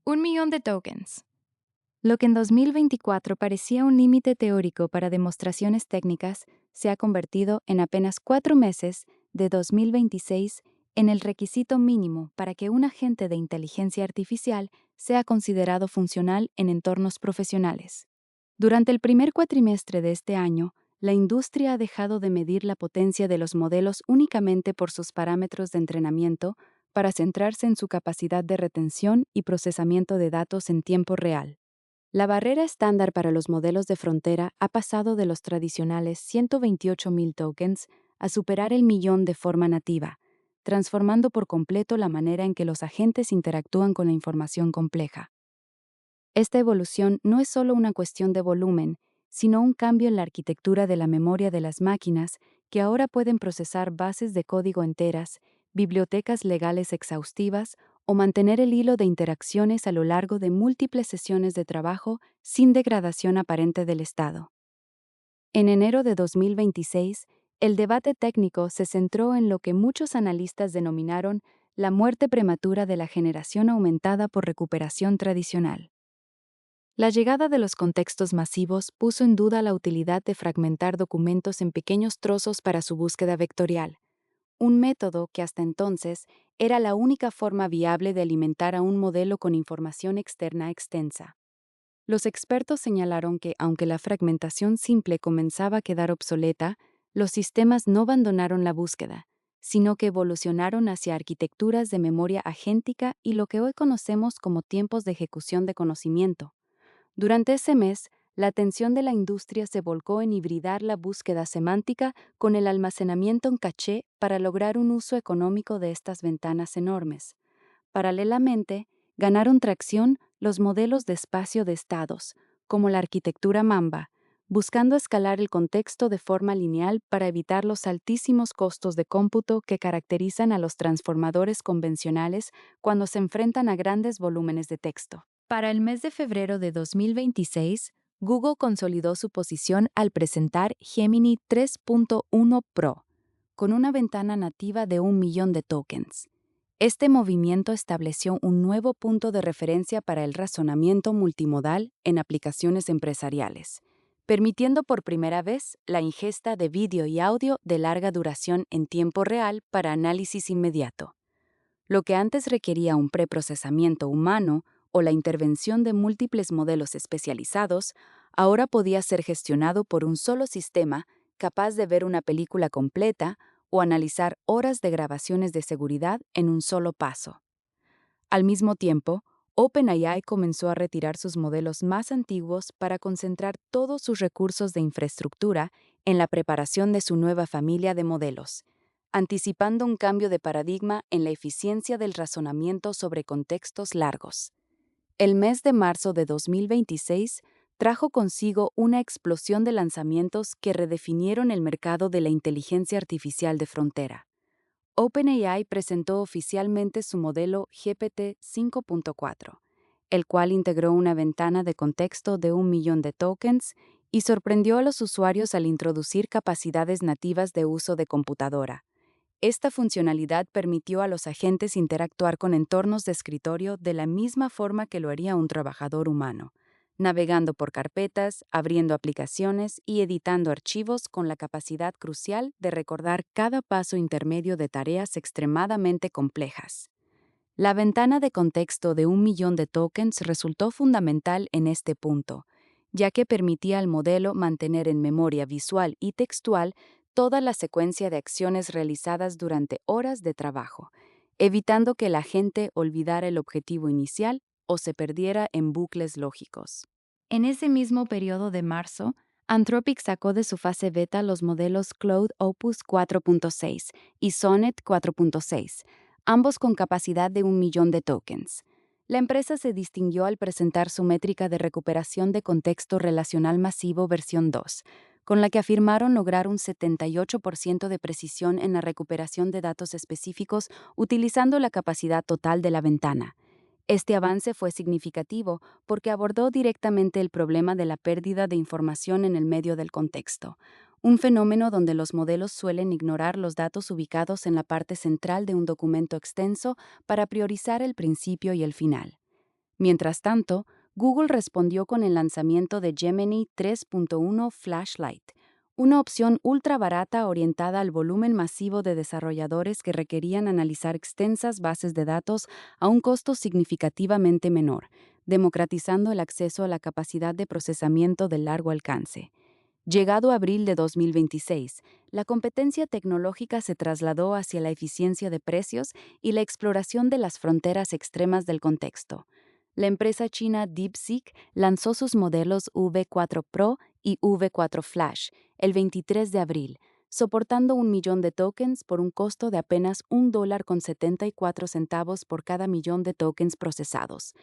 Un millón de tokens. Lo que en 2024 parecía un límite teórico para demostraciones técnicas se ha convertido en apenas 4 meses de 2026 en el requisito mínimo para que un agente de inteligencia artificial sea considerado funcional en entornos profesionales. Durante el primer cuatrimestre de este año, la industria ha dejado de medir la potencia de los modelos únicamente por sus parámetros de entrenamiento para centrarse en su capacidad de retención y procesamiento de datos en tiempo real. La barrera estándar para los modelos de frontera ha pasado de los tradicionales 128.000 tokens a superar el millón de forma nativa, transformando por completo la manera en que los agentes interactúan con la información compleja. Esta evolución no es solo una cuestión de volumen, sino un cambio en la arquitectura de la memoria de las máquinas que ahora pueden procesar bases de código enteras, bibliotecas legales exhaustivas o mantener el hilo de interacciones a lo largo de múltiples sesiones de trabajo sin degradación aparente del estado. En enero de 2026, el debate técnico se centró en lo que muchos analistas denominaron la muerte prematura de la generación aumentada por recuperación tradicional. La llegada de los contextos masivos puso en duda la utilidad de fragmentar documentos en pequeños trozos para su búsqueda vectorial, un método que hasta entonces era la única forma viable de alimentar a un modelo con información externa extensa. Los expertos señalaron que, aunque la fragmentación simple comenzaba a quedar obsoleta, los sistemas no abandonaron la búsqueda, sino que evolucionaron hacia arquitecturas de memoria agéntica y lo que hoy conocemos como tiempos de ejecución de conocimiento. Durante ese mes, la atención de la industria se volcó en hibridar la búsqueda semántica con el almacenamiento en caché para lograr un uso económico de estas ventanas enormes. Paralelamente, ganaron tracción los modelos de espacio de estados, como la arquitectura Mamba, buscando escalar el contexto de forma lineal para evitar los altísimos costos de cómputo que caracterizan a los transformadores convencionales cuando se enfrentan a grandes volúmenes de texto. Para el mes de febrero de 2026, Google consolidó su posición al presentar Gemini 3.1 Pro, con una ventana nativa de 1 millón de tokens. Este movimiento estableció un nuevo punto de referencia para el razonamiento multimodal en aplicaciones empresariales, permitiendo por primera vez la ingesta de vídeo y audio de larga duración en tiempo real para análisis inmediato. Lo que antes requería un preprocesamiento humano o la intervención de múltiples modelos especializados, ahora podía ser gestionado por un solo sistema capaz de ver una película completa o analizar horas de grabaciones de seguridad en un solo paso. Al mismo tiempo, OpenAI comenzó a retirar sus modelos más antiguos para concentrar todos sus recursos de infraestructura en la preparación de su nueva familia de modelos, anticipando un cambio de paradigma en la eficiencia del razonamiento sobre contextos largos. El mes de marzo de 2026 trajo consigo una explosión de lanzamientos que redefinieron el mercado de la inteligencia artificial de frontera. OpenAI presentó oficialmente su modelo GPT-5.4, el cual integró una ventana de contexto de 1 millón de tokens y sorprendió a los usuarios al introducir capacidades nativas de uso de computadora. Esta funcionalidad permitió a los agentes interactuar con entornos de escritorio de la misma forma que lo haría un trabajador humano, navegando por carpetas, abriendo aplicaciones y editando archivos con la capacidad crucial de recordar cada paso intermedio de tareas extremadamente complejas. La ventana de contexto de 1 millón de tokens resultó fundamental en este punto, ya que permitía al modelo mantener en memoria visual y textual toda la secuencia de acciones realizadas durante horas de trabajo, evitando que el agente olvidara el objetivo inicial o se perdiera en bucles lógicos. En ese mismo periodo de marzo, Anthropic sacó de su fase beta los modelos Claude Opus 4.6 y Sonnet 4.6, ambos con capacidad de 1 millón de tokens. La empresa se distinguió al presentar su métrica de recuperación de contexto relacional masivo versión 2, con la que afirmaron lograr un 78% de precisión en la recuperación de datos específicos utilizando la capacidad total de la ventana. Este avance fue significativo porque abordó directamente el problema de la pérdida de información en el medio del contexto, un fenómeno donde los modelos suelen ignorar los datos ubicados en la parte central de un documento extenso para priorizar el principio y el final. Mientras tanto, Google respondió con el lanzamiento de Gemini 3.1 Flashlight, una opción ultra barata orientada al volumen masivo de desarrolladores que requerían analizar extensas bases de datos a un costo significativamente menor, democratizando el acceso a la capacidad de procesamiento de largo alcance. Llegado abril de 2026, la competencia tecnológica se trasladó hacia la eficiencia de precios y la exploración de las fronteras extremas del contexto. La empresa china DeepSeek lanzó sus modelos V4 Pro y V4 Flash el 23 de abril, soportando 1 millón de tokens por un costo de apenas $1.74 por cada millón de tokens procesados.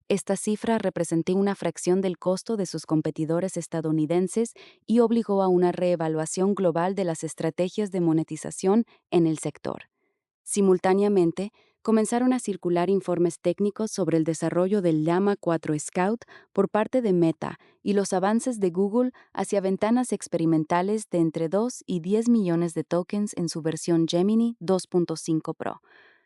Esta cifra representó una fracción del costo de sus competidores estadounidenses y obligó a una reevaluación global de las estrategias de monetización en el sector. Simultáneamente, comenzaron a circular informes técnicos sobre el desarrollo del Llama 4 Scout por parte de Meta y los avances de Google hacia ventanas experimentales de entre 2 y 10 millones de tokens en su versión Gemini 2.5 Pro,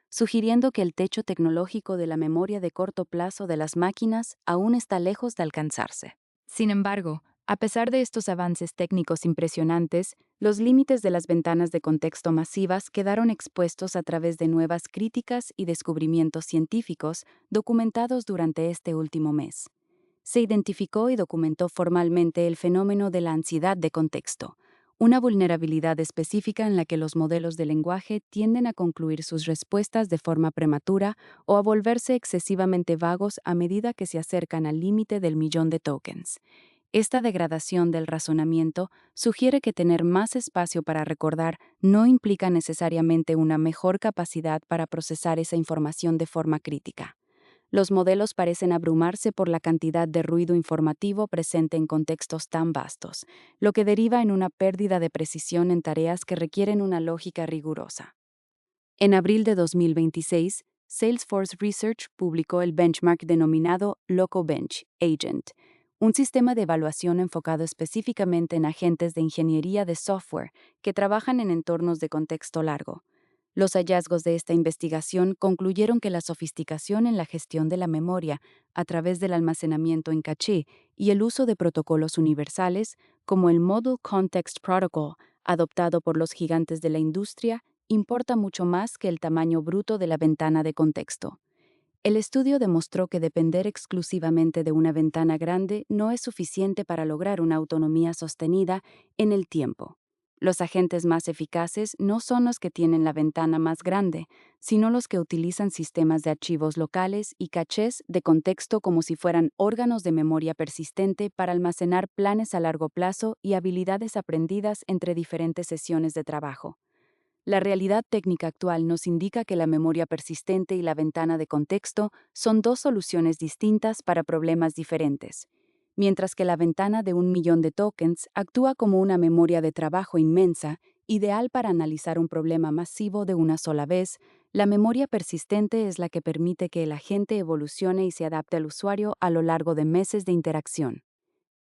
sugiriendo que el techo tecnológico de la memoria de corto plazo de las máquinas aún está lejos de alcanzarse. Sin embargo, a pesar de estos avances técnicos impresionantes, los límites de las ventanas de contexto masivas quedaron expuestos a través de nuevas críticas y descubrimientos científicos documentados durante este último mes. Se identificó y documentó formalmente el fenómeno de la ansiedad de contexto, una vulnerabilidad específica en la que los modelos de lenguaje tienden a concluir sus respuestas de forma prematura o a volverse excesivamente vagos a medida que se acercan al límite del millón de tokens. Esta degradación del razonamiento sugiere que tener más espacio para recordar no implica necesariamente una mejor capacidad para procesar esa información de forma crítica. Los modelos parecen abrumarse por la cantidad de ruido informativo presente en contextos tan vastos, lo que deriva en una pérdida de precisión en tareas que requieren una lógica rigurosa. En abril de 2026, Salesforce Research publicó el benchmark denominado LocoBench Agent, un sistema de evaluación enfocado específicamente en agentes de ingeniería de software que trabajan en entornos de contexto largo. Los hallazgos de esta investigación concluyeron que la sofisticación en la gestión de la memoria a través del almacenamiento en caché y el uso de protocolos universales, como el Model Context Protocol, adoptado por los gigantes de la industria, importa mucho más que el tamaño bruto de la ventana de contexto. El estudio demostró que depender exclusivamente de una ventana grande no es suficiente para lograr una autonomía sostenida en el tiempo. Los agentes más eficaces no son los que tienen la ventana más grande, sino los que utilizan sistemas de archivos locales y cachés de contexto como si fueran órganos de memoria persistente para almacenar planes a largo plazo y habilidades aprendidas entre diferentes sesiones de trabajo. La realidad técnica actual nos indica que la memoria persistente y la ventana de contexto son dos soluciones distintas para problemas diferentes. Mientras que la ventana de 1 millón de tokens actúa como una memoria de trabajo inmensa, ideal para analizar un problema masivo de una sola vez, la memoria persistente es la que permite que el agente evolucione y se adapte al usuario a lo largo de meses de interacción.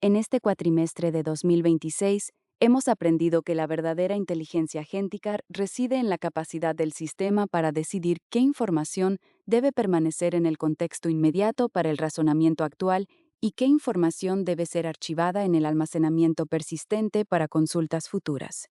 En este cuatrimestre de 2026, hemos aprendido que la verdadera inteligencia agéntica reside en la capacidad del sistema para decidir qué información debe permanecer en el contexto inmediato para el razonamiento actual y qué información debe ser archivada en el almacenamiento persistente para consultas futuras.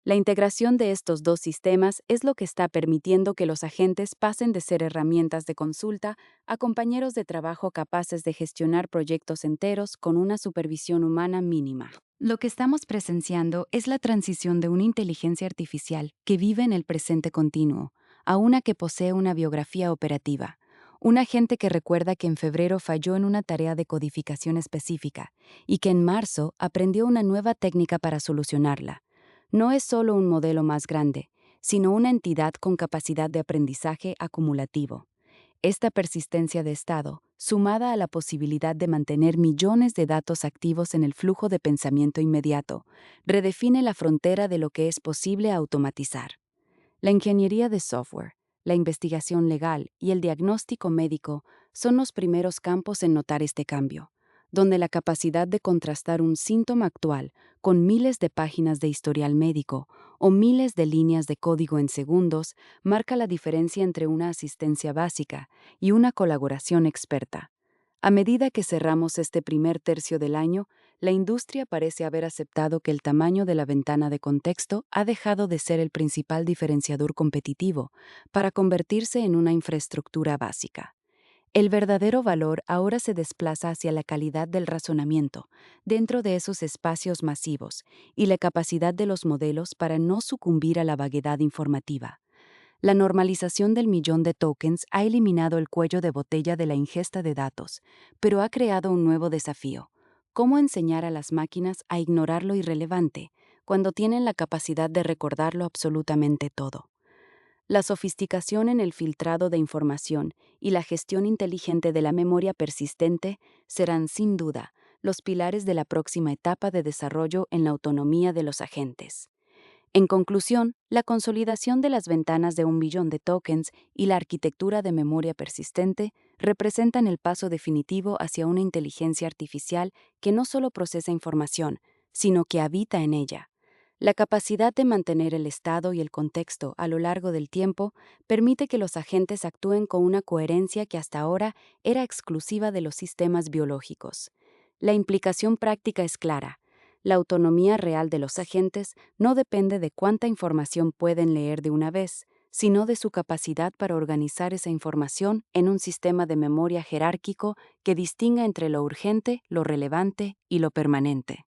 La integración de estos dos sistemas es lo que está permitiendo que los agentes pasen de ser herramientas de consulta a compañeros de trabajo capaces de gestionar proyectos enteros con una supervisión humana mínima. Lo que estamos presenciando es la transición de una inteligencia artificial que vive en el presente continuo a una que posee una biografía operativa. Un agente que recuerda que en febrero falló en una tarea de codificación específica y que en marzo aprendió una nueva técnica para solucionarla. No es solo un modelo más grande, sino una entidad con capacidad de aprendizaje acumulativo. Esta persistencia de estado, sumada a la posibilidad de mantener millones de datos activos en el flujo de pensamiento inmediato, redefine la frontera de lo que es posible automatizar. La ingeniería de software, la investigación legal y el diagnóstico médico son los primeros campos en notar este cambio, donde la capacidad de contrastar un síntoma actual con miles de páginas de historial médico o miles de líneas de código en segundos marca la diferencia entre una asistencia básica y una colaboración experta. A medida que cerramos este primer tercio del año, la industria parece haber aceptado que el tamaño de la ventana de contexto ha dejado de ser el principal diferenciador competitivo para convertirse en una infraestructura básica. El verdadero valor ahora se desplaza hacia la calidad del razonamiento dentro de esos espacios masivos y la capacidad de los modelos para no sucumbir a la vaguedad informativa. La normalización del millón de tokens ha eliminado el cuello de botella de la ingesta de datos, pero ha creado un nuevo desafío: ¿cómo enseñar a las máquinas a ignorar lo irrelevante cuando tienen la capacidad de recordarlo absolutamente todo? La sofisticación en el filtrado de información y la gestión inteligente de la memoria persistente serán, sin duda, los pilares de la próxima etapa de desarrollo en la autonomía de los agentes. En conclusión, la consolidación de las ventanas de un billón de tokens y la arquitectura de memoria persistente representan el paso definitivo hacia una inteligencia artificial que no solo procesa información, sino que habita en ella. La capacidad de mantener el estado y el contexto a lo largo del tiempo permite que los agentes actúen con una coherencia que hasta ahora era exclusiva de los sistemas biológicos. La implicación práctica es clara. La autonomía real de los agentes no depende de cuánta información pueden leer de una vez, sino de su capacidad para organizar esa información en un sistema de memoria jerárquico que distinga entre lo urgente, lo relevante y lo permanente.